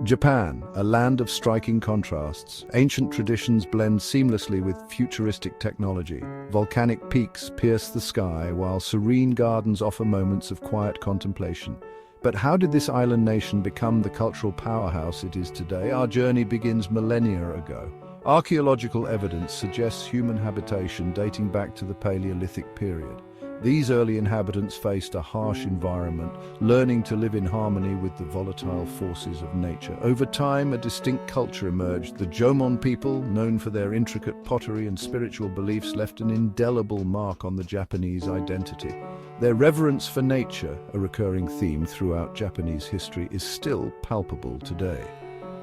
Japan, a land of striking contrasts. Ancient traditions blend seamlessly with futuristic technology. Volcanic peaks pierce the sky, while serene gardens offer moments of quiet contemplation. But how did this island nation become the cultural powerhouse it is today? Our journey begins millennia ago. Archaeological evidence suggests human habitation dating back to the Paleolithic period. These early inhabitants faced a harsh environment, learning to live in harmony with the volatile forces of nature. Over time, a distinct culture emerged. The Jomon people, known for their intricate pottery and spiritual beliefs, left an indelible mark on the Japanese identity. Their reverence for nature, a recurring theme throughout Japanese history, is still palpable today.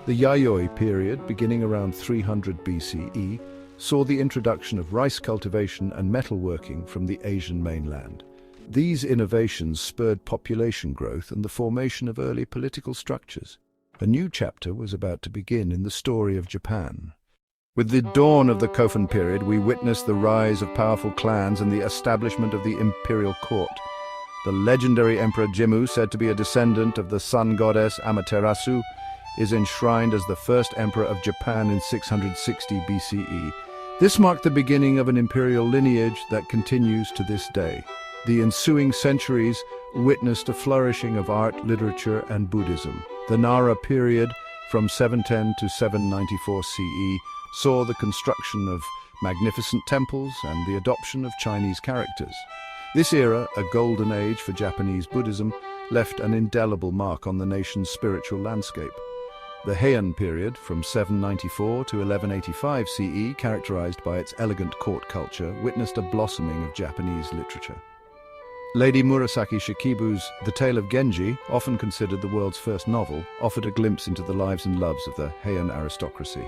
The Yayoi period, beginning around 300 BCE, saw the introduction of rice cultivation and metalworking from the Asian mainland. These innovations spurred population growth and the formation of early political structures. A new chapter was about to begin in the story of Japan. With the dawn of the Kofun period, we witnessed the rise of powerful clans and the establishment of the imperial court. The legendary Emperor Jimmu, said to be a descendant of the sun goddess Amaterasu, is enshrined as the first emperor of Japan in 660 BCE. This marked the beginning of an imperial lineage that continues to this day. The ensuing centuries witnessed a flourishing of art, literature, and Buddhism. The Nara period, from 710 to 794 CE, saw the construction of magnificent temples and the adoption of Chinese characters. This era, a golden age for Japanese Buddhism, left an indelible mark on the nation's spiritual landscape. The Heian period, from 794 to 1185 CE, characterized by its elegant court culture, witnessed a blossoming of Japanese literature. Lady Murasaki Shikibu's The Tale of Genji, often considered the world's first novel, offered a glimpse into the lives and loves of the Heian aristocracy.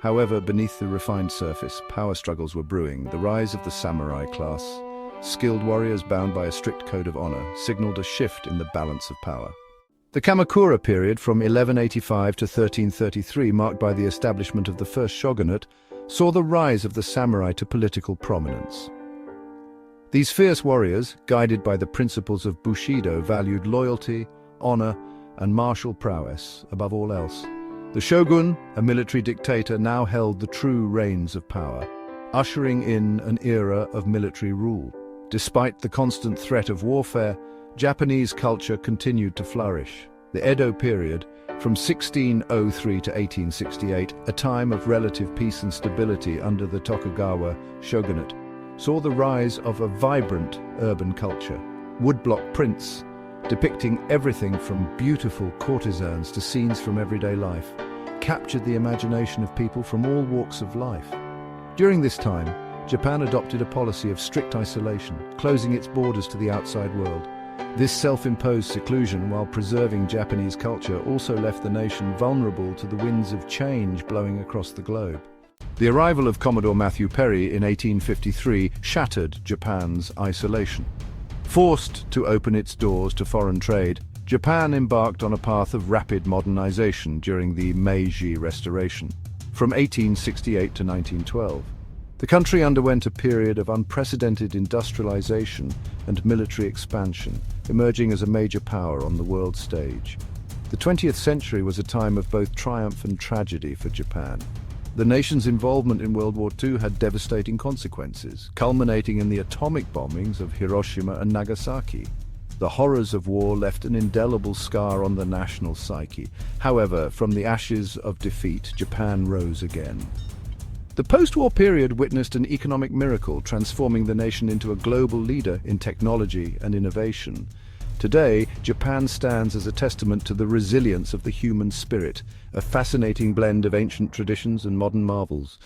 However, beneath the refined surface, power struggles were brewing. The rise of the samurai class, skilled warriors bound by a strict code of honor, signaled a shift in the balance of power. The Kamakura period, from 1185 to 1333, marked by the establishment of the first shogunate, saw the rise of the samurai to political prominence. These fierce warriors, guided by the principles of Bushido, valued loyalty, honor, and martial prowess above all else. The shogun, a military dictator, now held the true reins of power, ushering in an era of military rule. Despite the constant threat of warfare, Japanese culture continued to flourish. The Edo period, from 1603 to 1868, a time of relative peace and stability under the Tokugawa shogunate, saw the rise of a vibrant urban culture. Woodblock prints, depicting everything from beautiful courtesans to scenes from everyday life, captured the imagination of people from all walks of life. During this time, Japan adopted a policy of strict isolation, closing its borders to the outside world. This self-imposed seclusion, while preserving Japanese culture, also left the nation vulnerable to the winds of change blowing across the globe. The arrival of Commodore Matthew Perry in 1853 shattered Japan's isolation. Forced to open its doors to foreign trade, Japan embarked on a path of rapid modernization during the Meiji Restoration, from 1868 to 1912. The country underwent a period of unprecedented industrialization and military expansion, emerging as a major power on the world stage. The 20th century was a time of both triumph and tragedy for Japan. The nation's involvement in World War II had devastating consequences, culminating in the atomic bombings of Hiroshima and Nagasaki. The horrors of war left an indelible scar on the national psyche. However, from the ashes of defeat, Japan rose again. The post-war period witnessed an economic miracle, transforming the nation into a global leader in technology and innovation. Today, Japan stands as a testament to the resilience of the human spirit, a fascinating blend of ancient traditions and modern marvels.